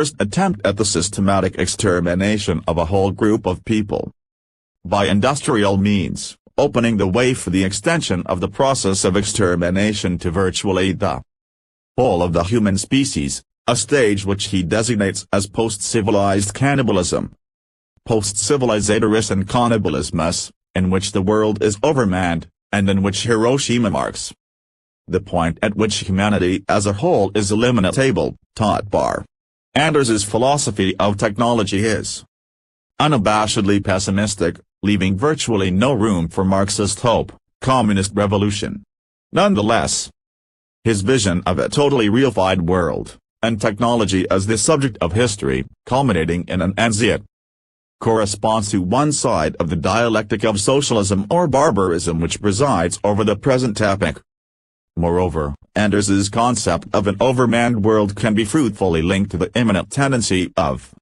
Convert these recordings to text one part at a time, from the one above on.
first attempt at the systematic extermination of a whole group of people. By industrial means, opening the way for the extension of the process of extermination to virtually the whole of the human species, a stage which he designates as post-civilized cannibalism. Post-civilizatoris and cannibalismus, in which the world is overmanned, and in which Hiroshima marks the point at which humanity as a whole is eliminatable, taught Bar. Anders's philosophy of technology is unabashedly pessimistic, leaving virtually no room for Marxist hope, communist revolution. Nonetheless, his vision of a totally reified world, and technology as the subject of history, culminating in an Anziat, corresponds to one side of the dialectic of socialism or barbarism which presides over the present epoch. Moreover, Anders's concept of an overmanned world can be fruitfully linked to the imminent tendency of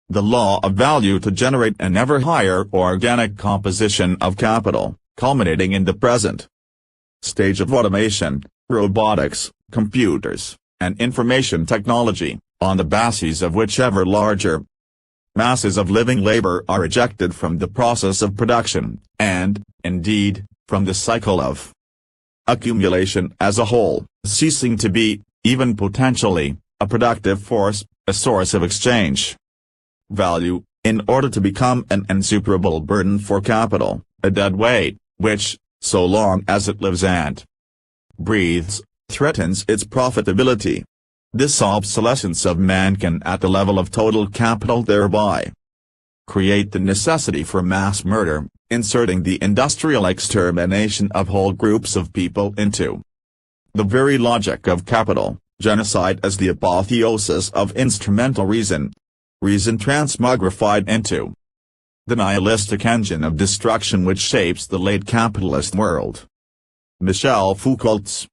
the law of value to generate an ever higher organic composition of capital, culminating in the present stage of automation, robotics, computers, and information technology, on the bases of which ever larger masses of living labor are ejected from the process of production, and, indeed, from the cycle of accumulation as a whole, ceasing to be, even potentially, a productive force, a source of exchange value, in order to become an insuperable burden for capital, a dead weight, which, so long as it lives and breathes, threatens its profitability. This obsolescence of man can at the level of total capital thereby create the necessity for mass murder, inserting the industrial extermination of whole groups of people into the very logic of capital, genocide as the apotheosis of instrumental reason transmogrified into the nihilistic engine of destruction which shapes the late capitalist world. Michel Foucault's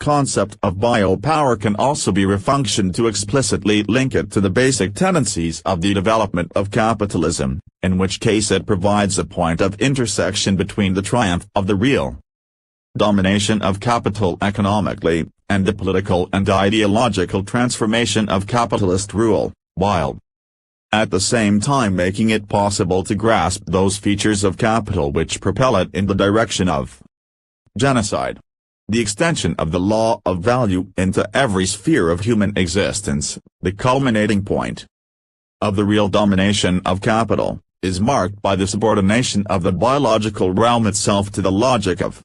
concept of biopower can also be refunctioned to explicitly link it to the basic tendencies of the development of capitalism, in which case it provides a point of intersection between the triumph of the real domination of capital economically, and the political and ideological transformation of capitalist rule, while at the same time making it possible to grasp those features of capital which propel it in the direction of genocide. The extension of the law of value into every sphere of human existence, the culminating point of the real domination of capital, is marked by the subordination of the biological realm itself to the logic of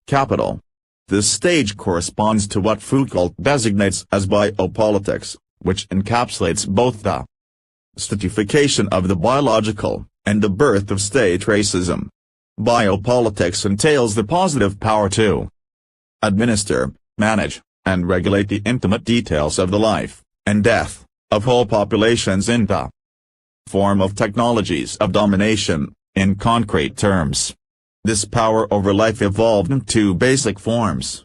capital. This stage corresponds to what Foucault designates as biopolitics, which encapsulates both the statification of the biological, and the birth of state racism. Biopolitics entails the positive power to administer, manage, and regulate the intimate details of the life, and death, of whole populations in the form of technologies of domination. In concrete terms, this power over life evolved in two basic forms.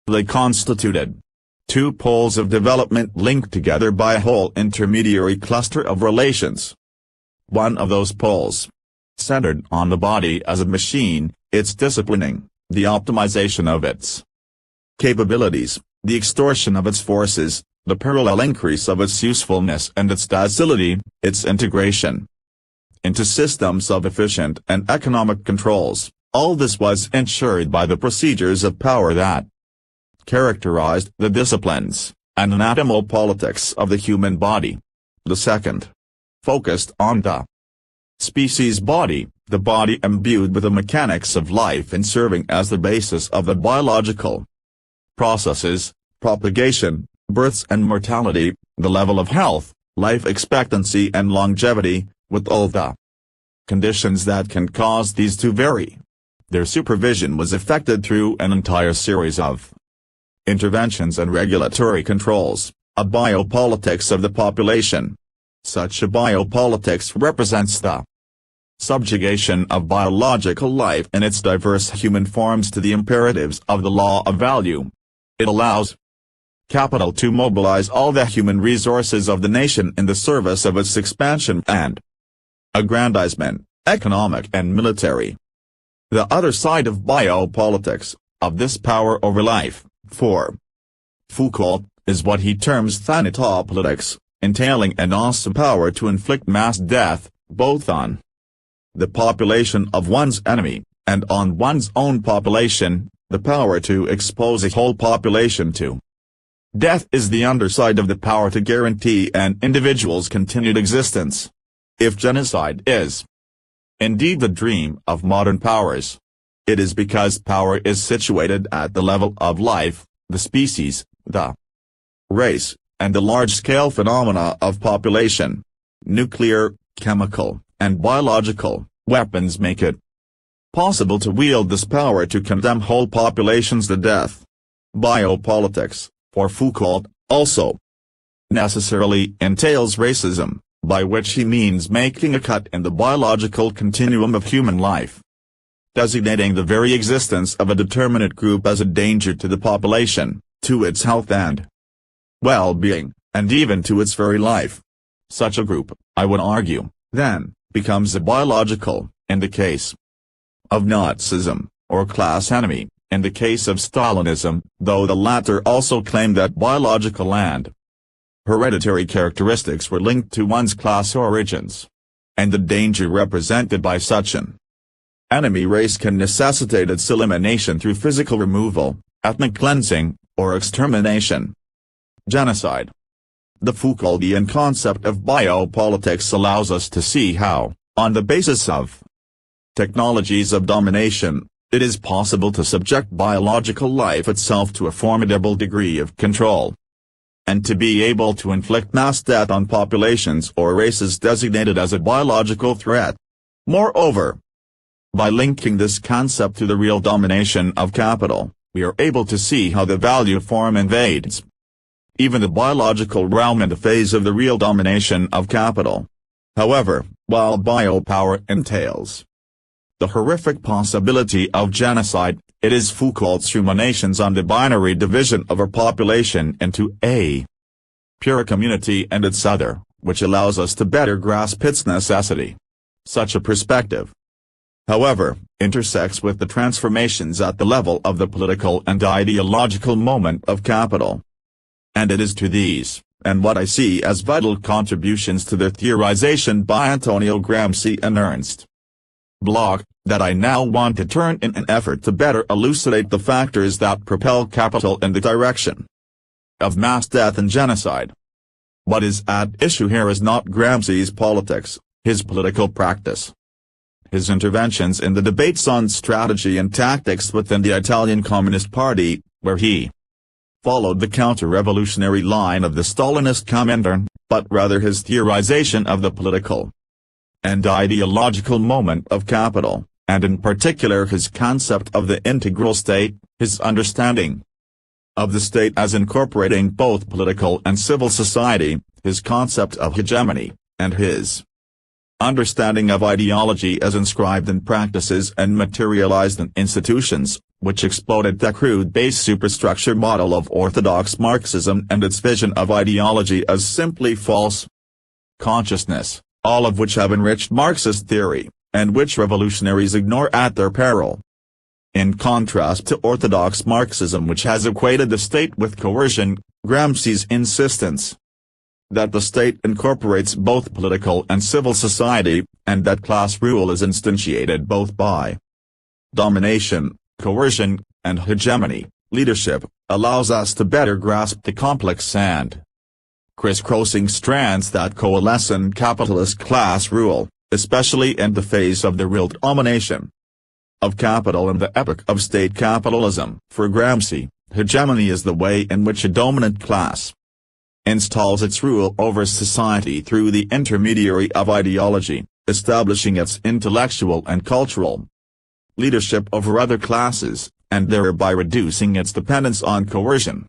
They constituted two poles of development linked together by a whole intermediary cluster of relations. One of those poles centered on the body as a machine, its disciplining, the optimization of its capabilities, the extortion of its forces, the parallel increase of its usefulness and its docility, its integration into systems of efficient and economic controls. All this was ensured by the procedures of power that characterized the disciplines and anatomal politics of the human body. The second focused on the species body, the body imbued with the mechanics of life and serving as the basis of the biological processes, propagation, births and mortality, the level of health, life expectancy and longevity, with all the conditions that can cause these to vary. Their supervision was effected through an entire series of interventions and regulatory controls, a biopolitics of the population. Such a biopolitics represents the subjugation of biological life in its diverse human forms to the imperatives of the law of value. It allows capital to mobilize all the human resources of the nation in the service of its expansion and aggrandizement, economic and military. The other side of biopolitics, of this power over life, for Foucault, is what he terms thanatopolitics, entailing an awesome power to inflict mass death, both on the population of one's enemy, and on one's own population, the power to expose a whole population to death is the underside of the power to guarantee an individual's continued existence. If genocide is indeed the dream of modern powers, it is because power is situated at the level of life, the species, the race, and the large-scale phenomena of population. Nuclear, chemical, and biological weapons make it possible to wield this power to condemn whole populations to death. Biopolitics, for Foucault, also necessarily entails racism, by which he means making a cut in the biological continuum of human life, designating the very existence of a determinate group as a danger to the population, to its health and well-being, and even to its very life. Such a group, I would argue, then, becomes a biological, in the case of Nazism, or class enemy, in the case of Stalinism, though the latter also claimed that biological and hereditary characteristics were linked to one's class origins. And the danger represented by such an enemy race can necessitate its elimination through physical removal, ethnic cleansing, or extermination. Genocide. The Foucauldian concept of biopolitics allows us to see how, on the basis of technologies of domination, it is possible to subject biological life itself to a formidable degree of control, and to be able to inflict mass death on populations or races designated as a biological threat. Moreover, by linking this concept to the real domination of capital, we are able to see how the value form invades even the biological realm in the phase of the real domination of capital. However, while biopower entails the horrific possibility of genocide, it is Foucault's ruminations on the binary division of our population into a pure community and its other, which allows us to better grasp its necessity. Such a perspective, however, intersects with the transformations at the level of the political and ideological moment of capital. And it is to these, and what I see as vital contributions to their theorization by Antonio Gramsci and Ernst Bloch, that I now want to turn in an effort to better elucidate the factors that propel capital in the direction of mass death and genocide. What is at issue here is not Gramsci's politics, his political practice, his interventions in the debates on strategy and tactics within the Italian Communist Party, where he followed the counter-revolutionary line of the Stalinist Comintern, but rather his theorization of the political and ideological moment of capital, and in particular his concept of the integral state, his understanding of the state as incorporating both political and civil society, his concept of hegemony, and his understanding of ideology as inscribed in practices and materialized in institutions, which exploded the crude base superstructure model of orthodox Marxism and its vision of ideology as simply false consciousness, all of which have enriched Marxist theory, and which revolutionaries ignore at their peril. In contrast to orthodox Marxism, which has equated the state with coercion, Gramsci's insistence that the state incorporates both political and civil society, and that class rule is instantiated both by domination, coercion, and hegemony, leadership, allows us to better grasp the complex and crisscrossing strands that coalesce in capitalist class rule, especially in the phase of the real domination of capital in the epoch of state capitalism. For Gramsci, hegemony is the way in which a dominant class installs its rule over society through the intermediary of ideology, establishing its intellectual and cultural leadership over other classes, and thereby reducing its dependence on coercion.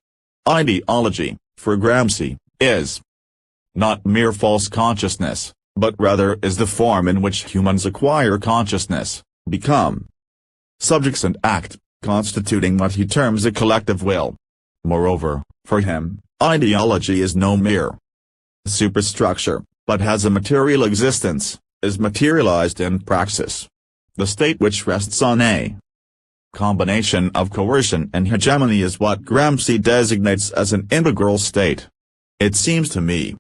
Ideology, for Gramsci, is not mere false consciousness, but rather is the form in which humans acquire consciousness, become subjects and act, constituting what he terms a collective will. Moreover, for him, ideology is no mere superstructure, but has a material existence, is materialized in praxis. The state which rests on a combination of coercion and hegemony is what Gramsci designates as an integral state. It seems to me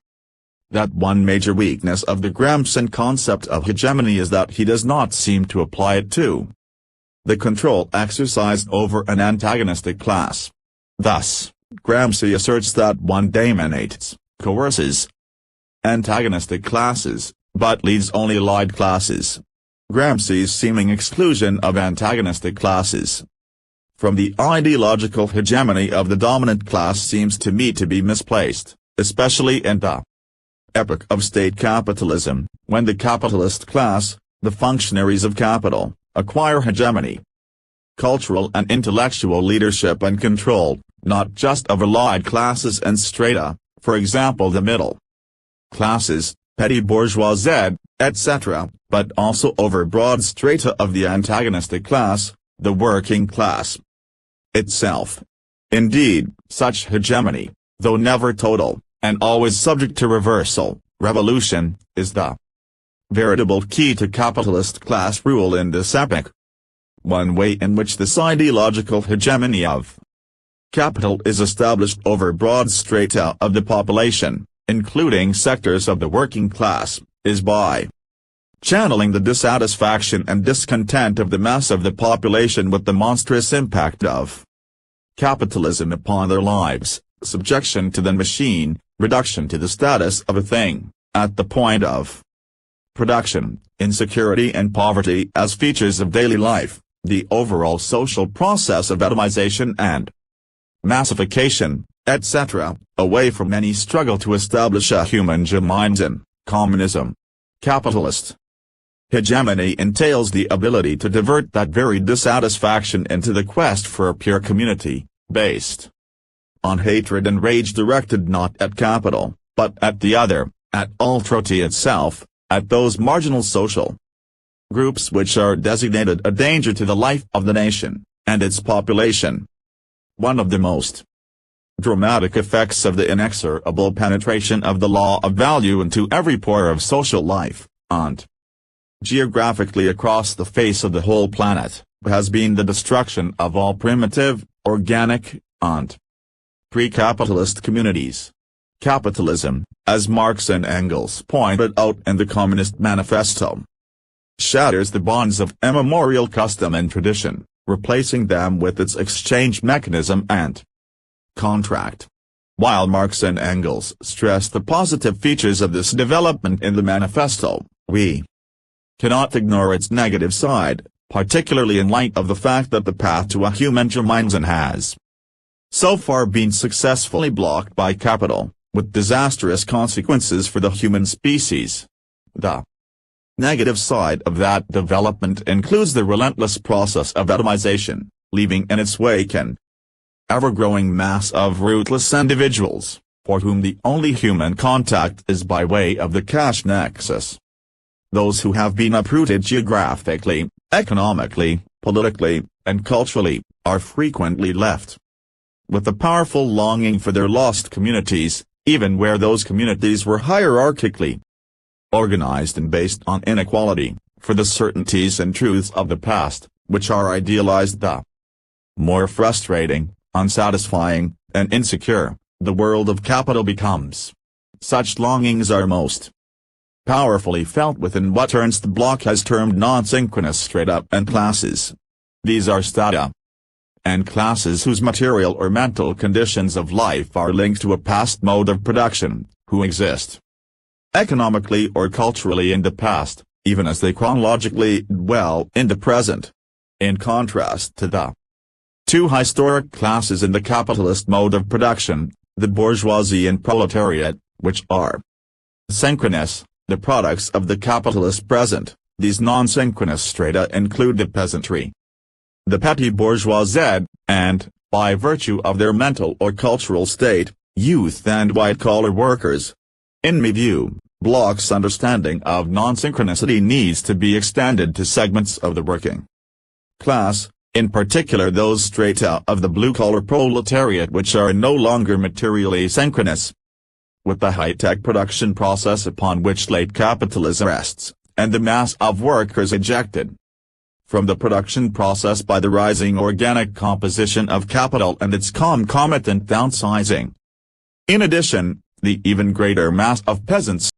that one major weakness of the Gramscian concept of hegemony is that he does not seem to apply it to the control exercised over an antagonistic class. Thus, Gramsci asserts that one dominates, coerces antagonistic classes, but leads only allied classes. Gramsci's seeming exclusion of antagonistic classes from the ideological hegemony of the dominant class seems to me to be misplaced, especially in the epoch of state capitalism, when the capitalist class, the functionaries of capital, acquire hegemony, cultural and intellectual leadership and control, not just of allied classes and strata, for example the middle classes, petty bourgeoisie, etc., but also over broad strata of the antagonistic class, the working class itself. Indeed, such hegemony, though never total, and always subject to reversal, revolution, is the veritable key to capitalist class rule in this epoch. One way in which this ideological hegemony of capital is established over broad strata of the population, including sectors of the working class, is by channeling the dissatisfaction and discontent of the mass of the population with the monstrous impact of capitalism upon their lives, subjection to the machine, reduction to the status of a thing, at the point of production, insecurity and poverty as features of daily life, the overall social process of atomization and massification, etc., away from any struggle to establish a human Gemeinsen, communism. Capitalist hegemony entails the ability to divert that very dissatisfaction into the quest for a pure community, based on hatred and rage directed not at capital, but at the other, at authority itself, at those marginal social groups which are designated a danger to the life of the nation, and its population. One of the most dramatic effects of the inexorable penetration of the law of value into every pore of social life, and geographically across the face of the whole planet, has been the destruction of all primitive, organic, and pre-capitalist communities. Capitalism, as Marx and Engels pointed out in the Communist Manifesto, shatters the bonds of immemorial custom and tradition, replacing them with its exchange mechanism and contract. While Marx and Engels stress the positive features of this development in the manifesto, we cannot ignore its negative side, particularly in light of the fact that the path to a human Gemeinsen has so far been successfully blocked by capital, with disastrous consequences for the human species. The negative side of that development includes the relentless process of atomization, leaving in its wake an ever-growing mass of rootless individuals, for whom the only human contact is by way of the cash nexus. Those who have been uprooted geographically, economically, politically, and culturally, are frequently left with a powerful longing for their lost communities, even where those communities were hierarchically organized and based on inequality, for the certainties and truths of the past, which are idealized. The more frustrating, unsatisfying, and insecure the world of capital becomes, such longings are most powerfully felt within what Ernst Bloch has termed non-synchronous strata and classes. These are strata and classes whose material or mental conditions of life are linked to a past mode of production, who exist economically or culturally in the past, even as they chronologically dwell in the present. In contrast to the two historic classes in the capitalist mode of production, the bourgeoisie and proletariat, which are synchronous, the products of the capitalist present, these non-synchronous strata include the peasantry, the petty bourgeoisie, and, by virtue of their mental or cultural state, youth and white-collar workers. In my view, Bloch's understanding of non-synchronicity needs to be extended to segments of the working class, in particular those strata of the blue-collar proletariat which are no longer materially synchronous with the high-tech production process upon which late capitalism rests, and the mass of workers ejected from the production process by the rising organic composition of capital and its concomitant downsizing. In addition, The even greater mass of peasants